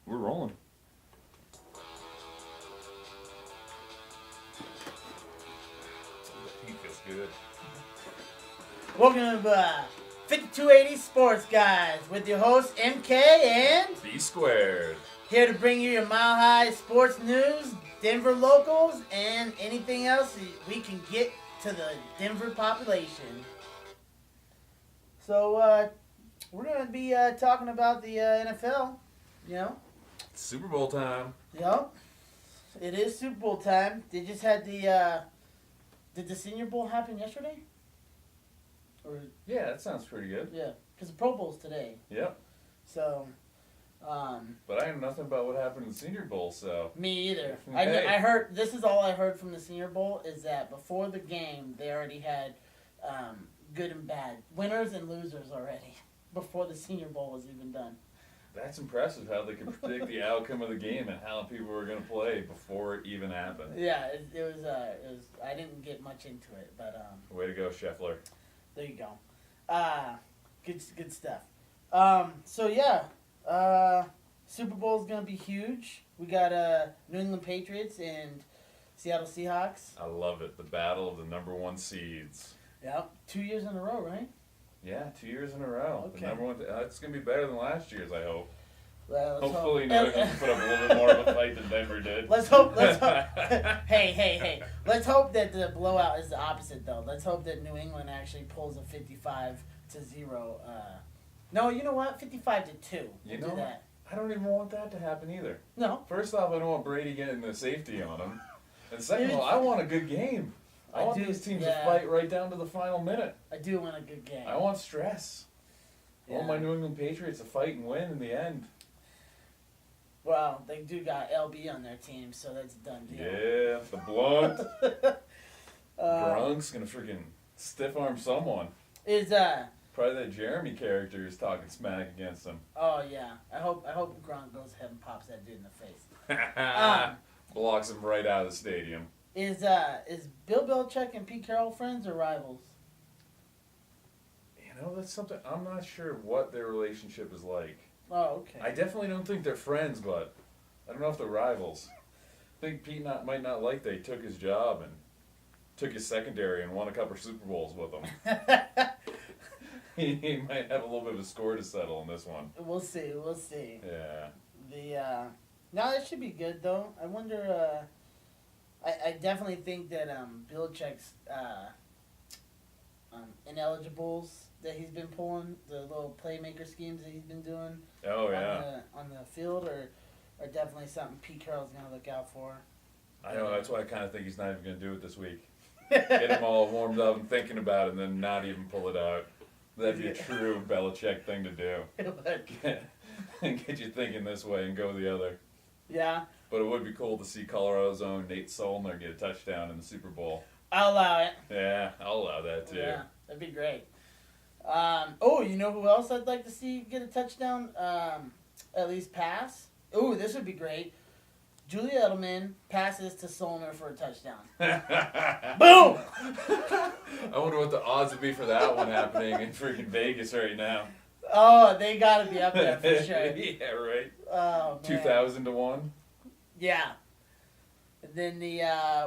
We're rolling. He feels good. Welcome to 5280 Sports Guys with your host MK and B squared. here to bring you your Mile High sports news, Denver locals, and anything else we can get to the Denver population. So we're going to be talking about the NFL, you know. Super Bowl time. Yep. It is Super Bowl time. They just had the did the Senior Bowl happen yesterday? Or Yeah, that sounds pretty good. yeah, because the Pro Bowl's today. Yep. So, But I know nothing about what happened in the Senior Bowl, so. me either. Hey. I heard, this is all I heard from the Senior Bowl, is that before the game, they already had good and bad, winners and losers already, before the Senior Bowl was even done. That's impressive how they could predict the outcome of the game and how people were going to play before it even happened. Yeah, it was, I didn't get much into it, but Way to go, Scheffler. there you go. Good stuff. So yeah, Super Bowl is gonna be huge. We got New England Patriots and Seattle Seahawks. I love it. The battle of the number one seeds. Yep, 2 years in a row, right? Yeah, 2 years in a row. Okay. The number one. It's going to be better than last year's, I hope. Well, Hopefully, New England put up a little bit more of a fight than Denver did. Let's hope. Hey. Let's hope that the blowout is the opposite, though. Let's hope that New England actually pulls a 55-0. No, you know what? 55-2. You We'll know do that. I don't even want that to happen either. No, First off, I don't want Brady getting the safety on him. And second of all, I want a good game. I want these teams to fight right down to the final minute. I do want a good game. I want stress. I want my New England Patriots to fight and win in the end. Well, they do got LB on their team, so that's a done deal. Yeah, the blunt. Grunk's going to freaking stiff arm someone. Is Probably that Jeremy character is talking smack against him. oh yeah. I hope Gronk goes ahead and pops that dude in the face. Blocks him right out of the stadium. Is Bill Belichick and Pete Carroll friends or rivals? You know, that's something, I'm not sure what their relationship is like. Oh, okay. I definitely don't think they're friends, but I don't know if they're rivals. I think Pete might not like that he took his job and took his secondary and won a couple of Super Bowls with him. He might have a little bit of a score to settle in this one. We'll see. Yeah. No, it should be good though. I wonder. I definitely think that Belichick's ineligibles that he's been pulling, the little playmaker schemes that he's been doing. Oh, yeah. On the field are definitely something Pete Carroll's gonna look out for. I know, that's why I kind of think he's not even going to do it this week. Get him all warmed up and thinking about it and then not even pull it out. That'd be a true Belichick thing to do. Get you thinking this way and go the other. Yeah. But it would be cool to see Colorado's own Nate Solner get a touchdown in the Super Bowl. I'll allow it. Yeah, I'll allow that too. Yeah, that'd be great. Oh, you know who else I'd like to see get a touchdown? At least pass. Oh, this would be great. Julia Edelman passes to Solner for a touchdown. Boom! I wonder what the odds would be for that one happening in freaking Vegas right now. Oh, they gotta be up there for sure. Yeah, right. Oh, man. 2,000 to 1. Yeah. And then the,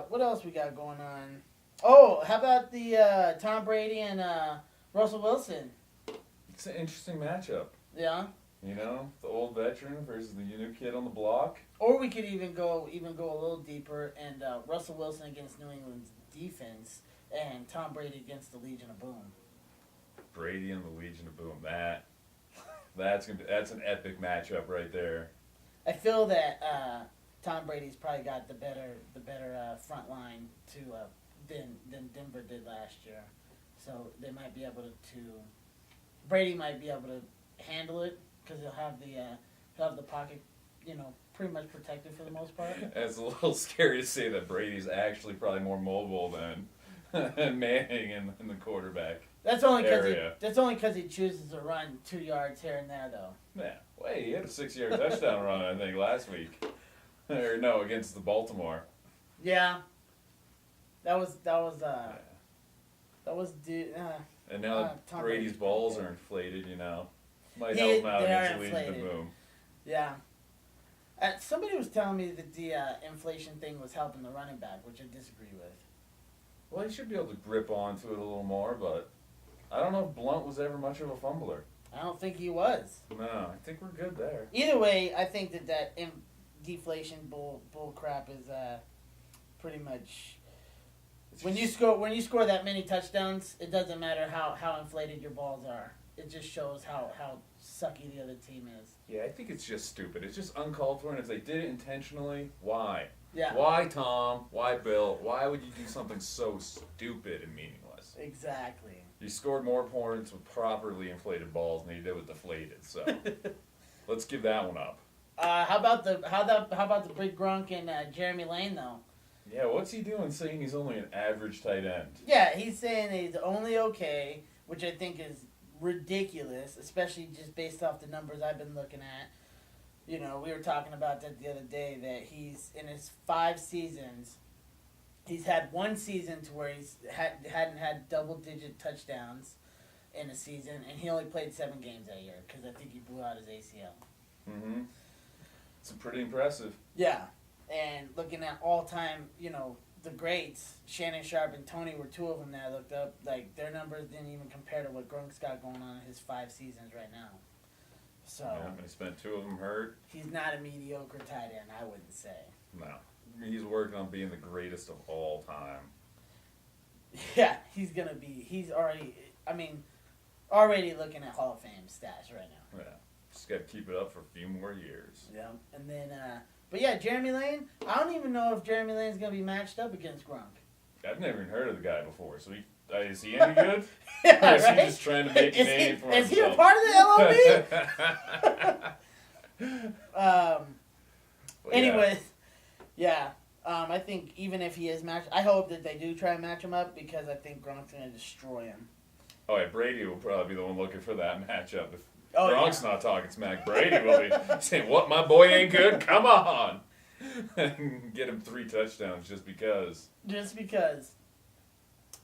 what else we got going on? Oh, how about the Tom Brady and Russell Wilson? It's an interesting matchup. Yeah. You know, the old veteran versus the new kid on the block. Or we could even go a little deeper and Russell Wilson against New England's defense and Tom Brady against the Legion of Boom. Brady and the Legion of Boom. That's an epic matchup right there. I feel that Tom Brady's probably got the better front line than Denver did last year, so they might be able to Brady might be able to handle it because he'll have the pocket, pretty much protected for the most part. It's a little scary to say that Brady's actually probably more mobile than Manning in the quarterback. That's only area. because he chooses to run 2 yards here and there, though. Yeah, wait, he had a 6-yard touchdown run, I think, last week. Or no, against the Baltimore. Yeah. That was And now that Tom Brady's Brady's balls pretty are good. inflated, might help him out they are against the Legion of inflated. Boom. Yeah. Somebody was telling me that the inflation thing was helping the running back, which I disagree with. Well, he should be able to grip onto it a little more, but I don't know if Blunt was ever much of a fumbler. I don't think he was. No, I think we're good there. Either way, I think that deflation bull crap is pretty much. When you score that many touchdowns, it doesn't matter how inflated your balls are. It just shows how sucky the other team is. Yeah, I think it's just stupid. It's just uncalled for, and if they did it intentionally, why? Yeah. Why, Tom? Why, Bill? Why would you do something so stupid and meaningless? Exactly. You scored more points with properly inflated balls than you did with deflated, so let's give that one up. How about the big Gronk and Jeremy Lane though? Yeah, what's he doing saying he's only an average tight end? Yeah, he's saying he's only okay, which I think is ridiculous, especially just based off the numbers I've been looking at. You know, we were talking about that the other day, that he's in his 5 seasons, he's had one season to where he's hadn't had double-digit touchdowns in a season, and he only played 7 games that year because I think he blew out his ACL. Mm-hmm. It's pretty impressive. Yeah, and looking at all-time, you know, the greats, Shannon Sharp and Tony were 2 of them that I looked up. Like, their numbers didn't even compare to what Gronk's got going on in his 5 seasons right now. So Yeah, and he spent 2 of them hurt. he's not a mediocre tight end, I wouldn't say. No. He's working on being the greatest of all time. Yeah, he's already looking at Hall of Fame stats right now. Yeah. Just got to keep it up for a few more years. Yeah, and then, but yeah, Jeremy Lane, I don't even know if Jeremy Lane's going to be matched up against Gronk. I've never even heard of the guy before, so is he any good? Yeah, or is right? he just trying to make a name for himself? Is he a part of the LOB? Anyways, yeah. I think even if he is matched, I hope that they do try and match him up because I think Gronk's going to destroy him. Oh, yeah, Brady will probably be the one looking for that matchup. If Gronk's not talking smack, Brady will be saying, "What, my boy ain't good? Come on!" and get him 3 touchdowns just because. Just because.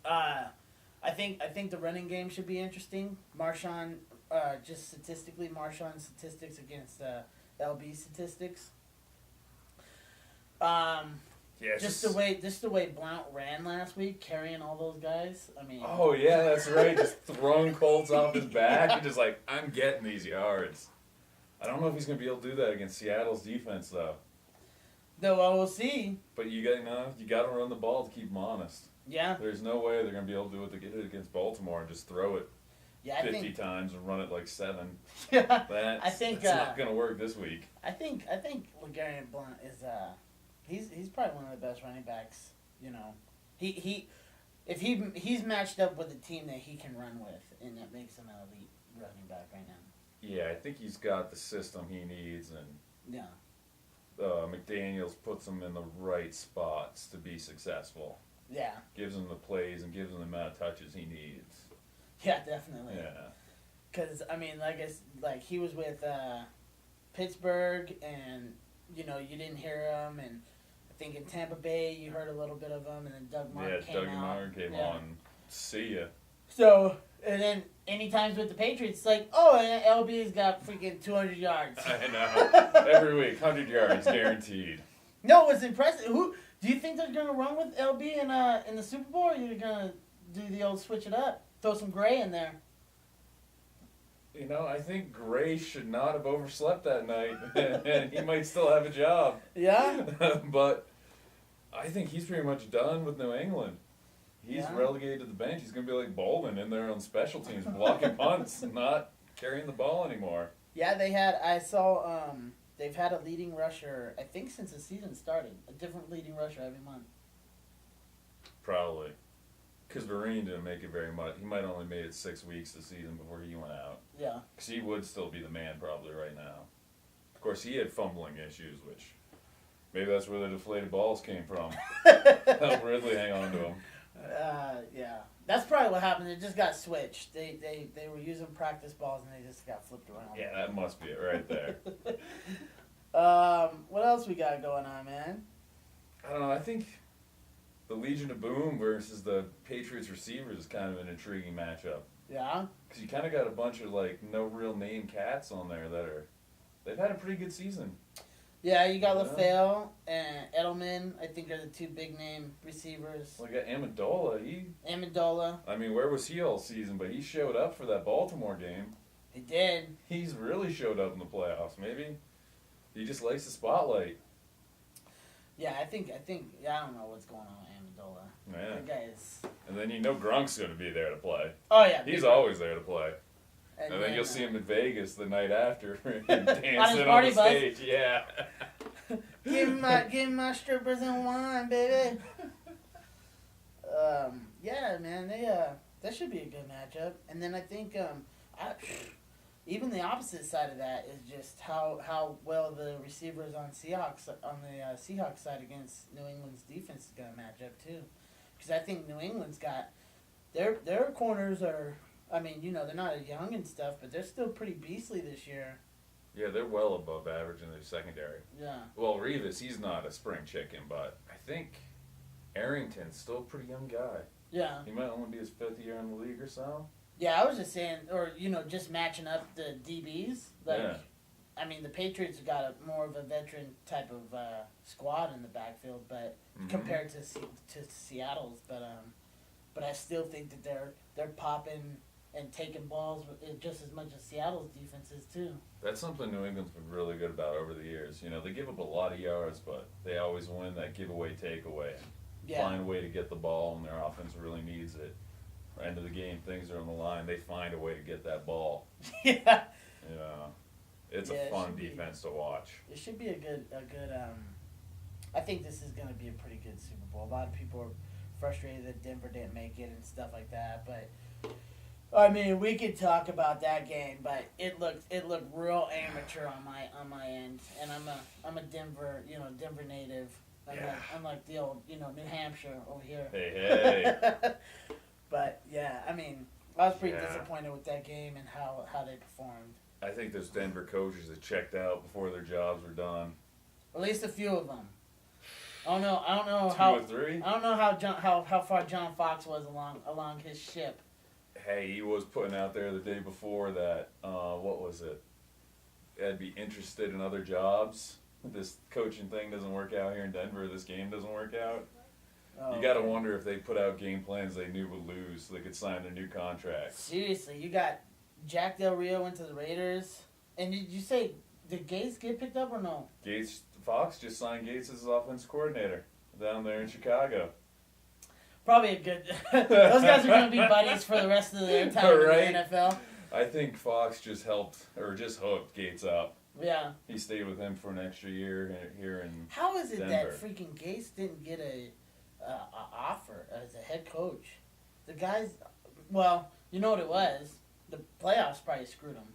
I think the running game should be interesting. Marshawn, just statistically, Marshawn's statistics against LB statistics. Yeah, just the way Blount ran last week, carrying all those guys. I mean. Oh yeah, that's right. Just throwing Colts off his back and just like, I'm getting these yards. I don't know if he's gonna be able to do that against Seattle's defense though. Though I will see. But you got to run the ball to keep them honest. Yeah. There's no way they're gonna be able to do it to get it against Baltimore and just throw it 50 times and run it like 7. Yeah. That's not gonna work this week. I think LeGarrette Blount is he's probably one of the best running backs. You know, he's matched up with a team that he can run with, and that makes him an elite running back right now. Yeah, I think he's got the system he needs, and yeah, McDaniels puts him in the right spots to be successful. Yeah, gives him the plays and gives him the amount of touches he needs. Yeah, definitely. Yeah, because I mean, like he was with Pittsburgh, and you know you didn't hear him, and I think in Tampa Bay you heard a little bit of him, and then Doug Martin came out. Doug Martin came on. See ya. So, and then any times with the Patriots, it's like, oh, LB's got freaking 200 yards. I know. Every week, 100 yards guaranteed. No, it's impressive. Who do you think they're gonna run with LB in the Super Bowl? Or are you gonna do the old switch it up, throw some Gray in there? You know, I think Gray should not have overslept that night, and he might still have a job. Yeah. But I think he's pretty much done with New England. He's relegated to the bench. He's going to be like Baldwin in there on special teams, blocking punts and not carrying the ball anymore. Yeah, they've had a leading rusher, I think since the season started, a different leading rusher every month. Probably. Because Vereen didn't make it very much. He might have only made it 6 weeks this season before he went out. Yeah. Because he would still be the man probably right now. Of course, he had fumbling issues, which maybe that's where the deflated balls came from. Help Ridley hang on to him. Yeah. That's probably what happened. It just got switched. They were using practice balls and they just got flipped around. Yeah, that must be it right there. What else we got going on, man? I don't know. I think the Legion of Boom versus the Patriots receivers is kind of an intriguing matchup. Yeah? Because you kind of got a bunch of, like, no real name cats on there they've had a pretty good season. Yeah, you got Yeah. LaFell and Edelman. I think are the two big name receivers. Well, I got Amendola. Amendola. I mean, where was he all season? But he showed up for that Baltimore game. He did. He's really showed up in the playoffs. Maybe he just likes the spotlight. Yeah, I think. Yeah, I don't know what's going on with Amendola. Man. That guy is. And then you know Grunk's going to be there to play. Oh yeah. He's big always there to play. And then you'll see him in Vegas the night after dancing on party the bus. stage. Yeah. give me my strippers and wine, baby. Yeah, man, that should be a good matchup. And then I think even the opposite side of that is just how well the receivers on the Seahawks side against New England's defense is going to match up too. Because I think New England's got their corners are. I mean, they're not as young and stuff, but they're still pretty beastly this year. Yeah, they're well above average in their secondary. Yeah. Well, Revis, he's not a spring chicken, but I think Arrington's still a pretty young guy. Yeah. He might only be his 5th year in the league or so. Yeah, I was just saying, or, just matching up the DBs. Like, Yeah. I mean, the Patriots have got more of a veteran type of squad in the backfield, but compared to Seattle's, but I still think that they're popping and taking balls just as much as Seattle's defense is too. That's something New England's been really good about over the years. They give up a lot of yards, but they always win that giveaway takeaway. Yeah. Find a way to get the ball, and their offense really needs it. End of the game, things are on the line. They find a way to get that ball. Yeah. It's Yeah, a it fun should be. defense to watch. It should be a good. I think this is going to be a pretty good Super Bowl. A lot of people are frustrated that Denver didn't make it and stuff like that, but I mean, we could talk about that game, but it looked real amateur on my end, and I'm a Denver native. Unlike the old New Hampshire over here. Hey. But yeah, I mean, I was pretty disappointed with that game and how they performed. I think those Denver coaches that checked out before their jobs were done. At least a few of them. I don't know 2 how. or 3? I don't know how far John Fox was along his ship. Hey, he was putting out there the day before that, what was it? I'd be interested in other jobs. This coaching thing doesn't work out here in Denver. This game doesn't work out. You got to wonder if they put out game plans they knew would lose so they could sign their new contracts. Seriously, you got Jack Del Rio went to the Raiders. And did you say, did Gates get picked up or no? Fox just signed Gates as his offensive coordinator down there in Chicago. Probably a good. Those guys are going to be buddies for the rest of their time in the NFL. I think Fox just hooked Gates up. Yeah. He stayed with him for an extra year here in How is it Denver. that freaking Gates didn't get a offer as a head coach? The guys, well, you know what it was? The playoffs probably screwed him.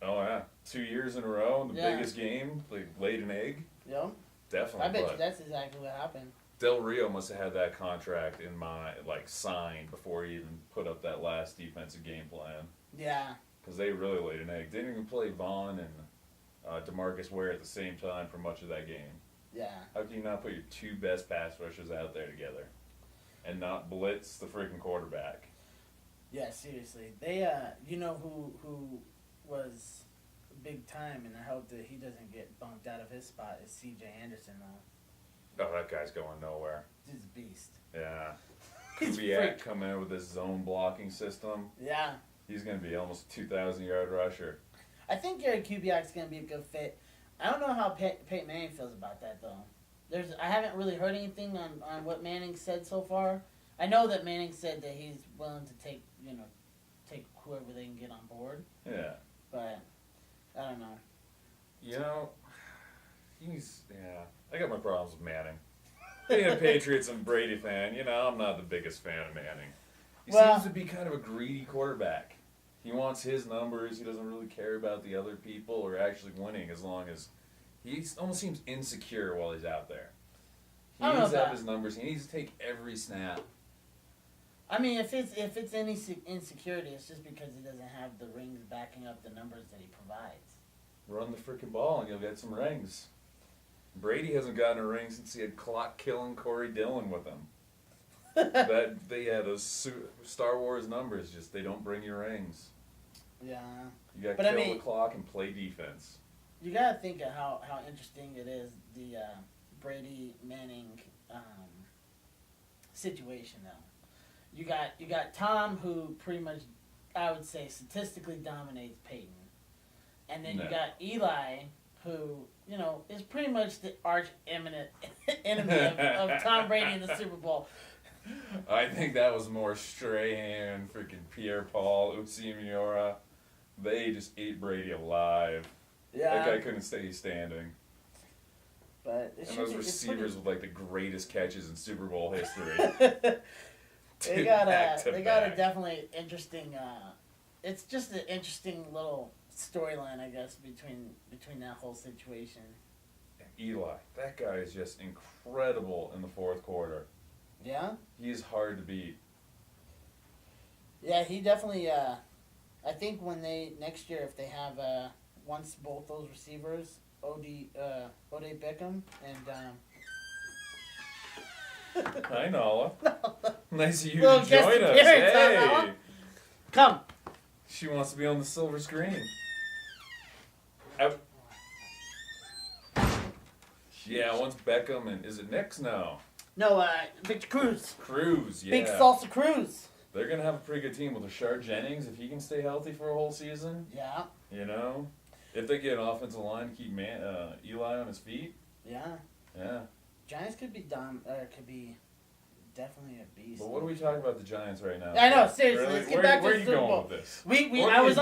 Oh yeah, 2 years in a row in the Yeah. biggest game, like laid an egg. Yep. Definitely. I bet you that's exactly what happened. Del Rio must have had that contract in mind, signed before he even put up that last defensive game plan. Yeah. Because they really laid an egg. They didn't even play Vaughn and DeMarcus Ware at the same time for much of that game. Yeah. How can you not put your 2 best pass rushers out there together and not blitz the freaking quarterback? Yeah, seriously. They, you know who was big time, and I hope that he doesn't get bumped out of his spot, is C.J. Anderson, though. Oh, that guy's going nowhere. He's a beast. Yeah. He's Kubiak coming in with this zone blocking system. Yeah. He's going to be almost a 2,000-yard rusher. I think Gary Kubiak's going to be a good fit. I don't know how Peyton Manning feels about that, though. I haven't really heard anything on what Manning said so far. I know that Manning said that he's willing to take whoever they can get on board. Yeah. But I don't know. I got my problems with Manning. Being a Patriots and Brady fan, I'm not the biggest fan of Manning. He seems to be kind of a greedy quarterback. He wants his numbers. He doesn't really care about the other people or actually winning as long as he almost seems insecure while he's out there. He needs to have his numbers. He needs to take every snap. I mean, if it's any insecurity, it's just because he doesn't have the rings backing up the numbers that he provides. Run the freaking ball and you'll get some rings. Brady hasn't gotten a ring since he had clock-killing Corey Dillon with him. Those Star Wars numbers, they don't bring you rings. Yeah. You got to kill the clock and play defense. you gotta think of how interesting it is, the Brady Manning situation though. You got Tom, who pretty much, I would say, statistically dominates Peyton, and then you got Eli, who is pretty much the arch imminent enemy of Tom Brady in the Super Bowl. I think that was more Strahan, freaking Pierre-Paul, Utsimiora. They just ate Brady alive. Yeah. That guy couldn't stay standing. But and those receivers with like the greatest catches in Super Bowl history. They got a definitely interesting. It's just an interesting little storyline, I guess, between that whole situation. And Eli, that guy is just incredible in the fourth quarter. Yeah. He's hard to beat. Yeah, he definitely. I think when next year, if they have once both those receivers, Odie Beckham and. Hi, Nala. Nice of you Little to guest join us. appearance, huh, Hey. Nala? Come. She wants to be on the silver screen. Yeah, once Beckham and is it Knicks now? No, Victor Cruz. Cruz, yeah. Big Salsa Cruz. They're gonna have a pretty good team with Rashard Jennings if he can stay healthy for a whole season. Yeah. If they get an offensive line to keep Eli on his feet. Yeah. Yeah. Giants could be definitely a beast. But what are we talking about the Giants right now? I know, seriously. Really? Let's get back to the Super Bowl. Where are you going with this? I was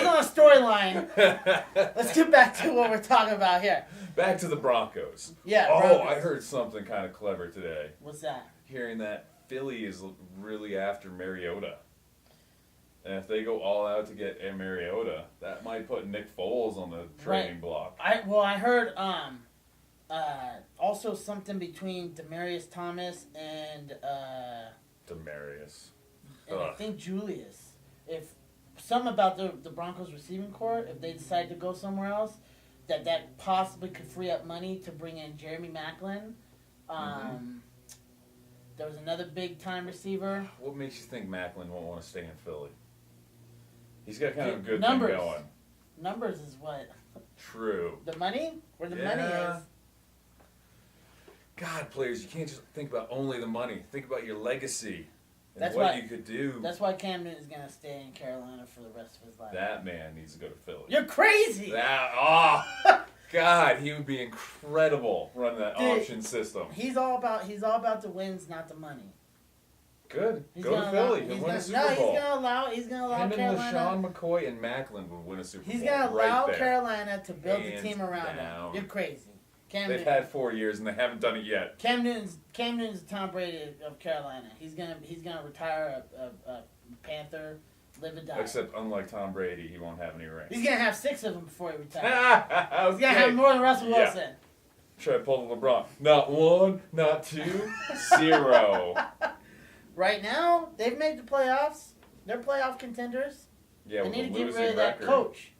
on a storyline. Let's get back to what we're talking about here. Back to the Broncos. Yeah. Oh, Broncos. I heard something kind of clever today. What's that? Hearing that Philly is really after Mariota. And if they go all out to get Mariota, that might put Nick Foles on the trading block. I heard also something between Demaryius Thomas and Demaryius. I think Julius. If some about the Broncos receiving core, if they decide to go somewhere else, that possibly could free up money to bring in Jeremy Maclin. There was another big time receiver. What makes you think Maclin won't want to stay in Philly? He's got kind of a good numbers. thing going. Numbers is what? True. The money? Where the money is. God, players, you can't just think about only the money. Think about your legacy and That's what why- you could do. That's why Cam Newton's going to stay in Carolina for the rest of his life. That man needs to go to Philly. You're crazy! God, he would be incredible running that option system. He's all about the wins, not the money. Good. Go to Philly. He'll win a Super Bowl. He's gonna allow Him and Carolina. LaShawn McCoy and Maclin would win a Super Bowl. He's gonna allow right there. Carolina to build Hands the team around down. him. You're crazy. They've had 4 years and they haven't done it yet. Cam Newton's the Tom Brady of Carolina. He's gonna retire a Panther, live and die. Except unlike Tom Brady, he won't have any rings. He's gonna have 6 of them before he retires. Okay. He's gonna have more than Russell Wilson. Try to pull the LeBron. Not 1, not 2, 0. Right now, they've made the playoffs. They're playoff contenders. Yeah, They with need a to get losing rid of that record. coach.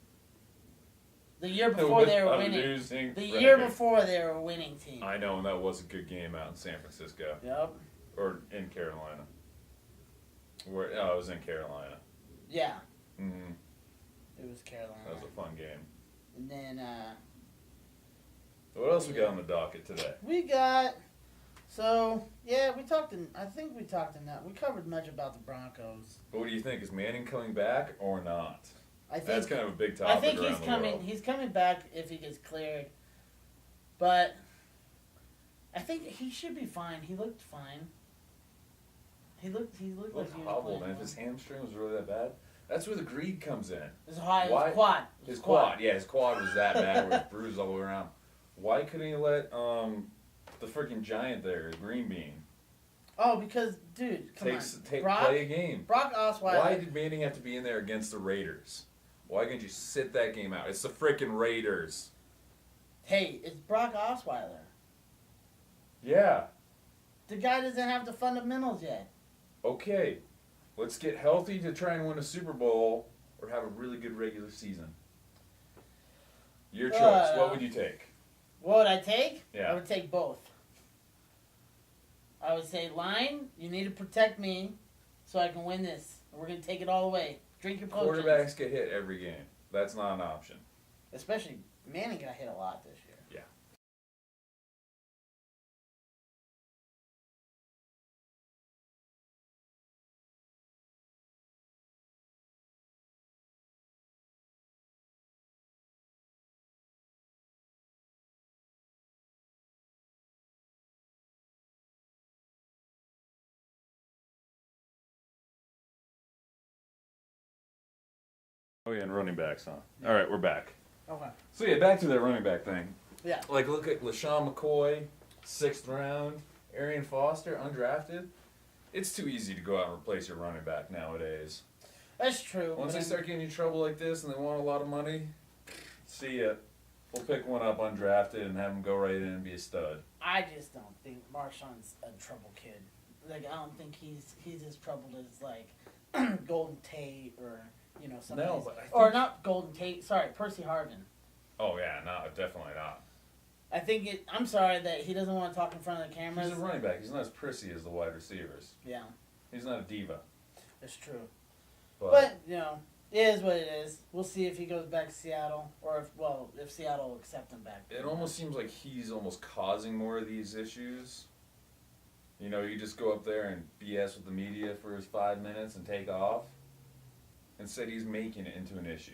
The year before they were winning. Losing The record. year before they were a winning team. I know, and that was a good game out in San Francisco. Yep. Or in Carolina. It was in Carolina. Yeah. Mm-hmm. It was Carolina. That was a fun game. And then What else we got on the docket today? we got. So yeah, we talked. I think we talked in that. We covered much about the Broncos. What do you think? Is Manning coming back or not? I think That's kind of a big topic I think around he's the coming. world. He's coming back if he gets cleared. But I think he should be fine. He looked fine. He looked He like looked he was hobbled, playing and if well. his hamstring was really that bad, that's where the greed comes in. His high, Why- his quad. His quad, yeah, his quad was that bad, where it's bruised all the way around. Why couldn't he let the freaking giant there, Green Bean, Oh, because dude, come on. Brock, play a game? Brock Osweiler. Why did Manning have to be in there against the Raiders? Why couldn't you sit that game out? It's the freaking Raiders. Hey, it's Brock Osweiler. Yeah. The guy doesn't have the fundamentals yet. Okay. Let's get healthy to try and win a Super Bowl or have a really good regular season. Your choice. What would you take? What would I take? Yeah. I would take both. I would say, line, you need to protect me so I can win this. We're going to take it all away. Drink your potions. Quarterbacks get hit every game. That's not an option. Especially Manning got hit a lot this year. Yeah. Oh yeah, and running backs, huh? All right, we're back. Okay. So yeah, back to that running back thing. Yeah. Like, look at LaShawn McCoy, 6th round, Arian Foster, undrafted. It's too easy to go out and replace your running back nowadays. That's true. Once they start getting you trouble like this and they want a lot of money, see ya. We'll pick one up undrafted and have him go right in and be a stud. I just don't think Marshawn's a trouble kid. Like, I don't think he's as troubled as, like, Golden Tate or, you know, some No, of these. but I think... Or not Golden Tate, sorry, Percy Harvin. Oh yeah, no, definitely not. I think I'm sorry that he doesn't want to talk in front of the cameras. He's a running back. He's not as prissy as the wide receivers. Yeah. He's not a diva. That's true. But you know, it is what it is. We'll see if he goes back to Seattle, or if Seattle will accept him back. it almost seems like he's almost causing more of these issues. You know, you just go up there and BS with the media for his 5 minutes and take off. Instead, he's making it into an issue.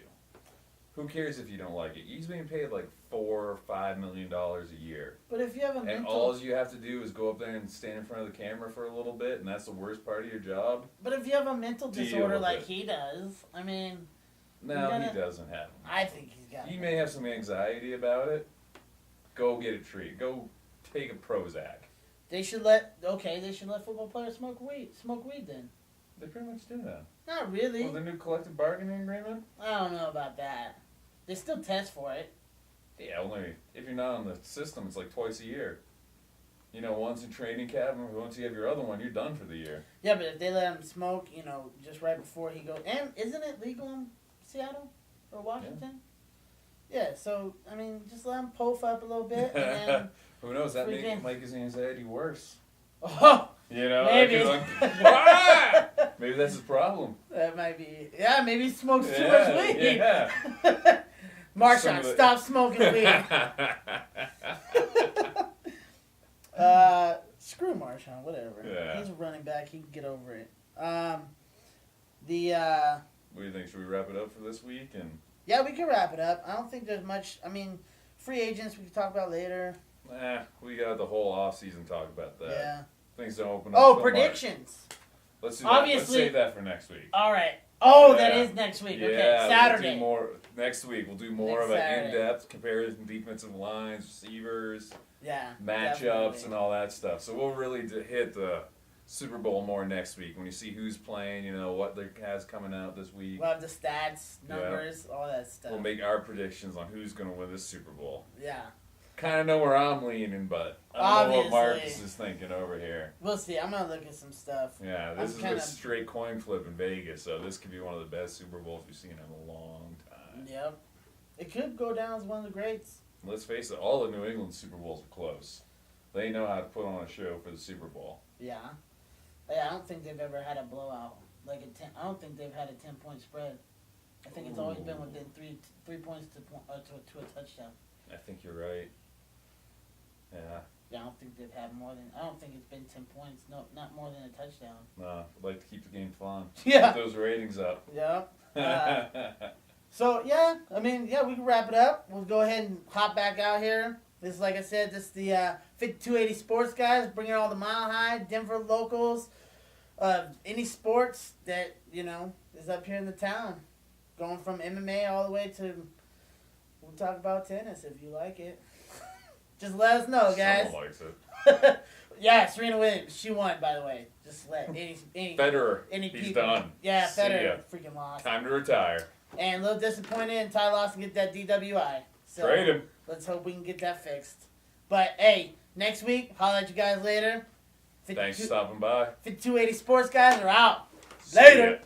Who cares if you don't like it? He's being paid like $4 or $5 million a year. But if you have a And mental, all you have to do is go up there and stand in front of the camera for a little bit, and that's the worst part of your job. but if you have a mental Deal disorder with like it. he does, I mean, No, gotta- he doesn't have them. I think he's got. He may have some anxiety about it. Go get it treated. Go take a Prozac. They should let football players smoke weed. Smoke weed then. They pretty much do that. Not really. Well, the new collective bargaining agreement? I don't know about that. They still test for it. Yeah, only if you're not on the system, it's like twice a year. You know, once in training camp, and once you have your other one, you're done for the year. Yeah, but if they let him smoke, you know, just right before he goes, and isn't it legal in Seattle or Washington? Yeah. So I mean, just let him puff up a little bit, and then Who knows? That may freaking- make his anxiety worse. oh, You know, maybe. like, "Ah!" Maybe that's his problem. That might be. Yeah, maybe he smokes too Yeah, much weed. yeah. Some Marshawn, of it- stop smoking weed. Screw Marshawn, whatever. Yeah. He's a running back. He can get over it. The What do you think? Should we wrap it up for this week? And yeah, we can wrap it up. I don't think there's much. I mean, free agents we can talk about later. we got the whole off season to talk about that. Yeah. Things don't open up. Oh, till predictions. March. Let's do that. Obviously- Let's save that for next week. All right. Oh, Yeah. that is next week. Yeah, Okay, Saturday. We'll do more next week. We'll do more Next of an Saturday. in-depth comparison, defensive lines, receivers, Yeah. matchups, definitely. and all that stuff. So we'll really hit the Super Bowl more next week when you see who's playing. You know what there has coming out this week. We'll have the stats, numbers, all that stuff. We'll make our predictions on who's going to win this Super Bowl. Yeah. Kind of know where I'm leaning, but I don't know what Obviously. Marcus is thinking over here. We'll see. I'm gonna look at some stuff. Yeah, this I'm is kinda- a straight coin flip in Vegas, so this could be one of the best Super Bowls we've seen in a long time. Yep. It could go down as one of the greats. Let's face it, all the New England Super Bowls are close. They know how to put on a show for the Super Bowl. Yeah. Yeah, I don't think they've ever had a blowout. Like I don't think they've had a 10-point spread. I think it's always been within three points to a touchdown. I think you're right. Yeah, Yeah, I don't think they've had more than. I don't think it's been 10 points. No, not more than a touchdown. no, I'd like to keep the game fun. Yeah. Keep those ratings up. Yep. So yeah, I mean, yeah, we can wrap it up. We'll go ahead and hop back out here. This is, like I said, this is the 5280 Sports guys, bringing all the Mile High, Denver locals, any sports that is up here in the town, going from MMA all the way to. We'll talk about tennis if you like it. Just let us know, guys. Someone likes it. Yeah, Serena Williams, she won, by the way. Just let any Federer, any he's people. done. Yeah, See ya. Federer freaking lost. Time to retire. And a little disappointed in Ty Lawson get that DWI. So Trade him. let's hope we can get that fixed. But hey, next week, holler at you guys later. Thanks for stopping by. 5280 Sports guys are out. See Later. ya.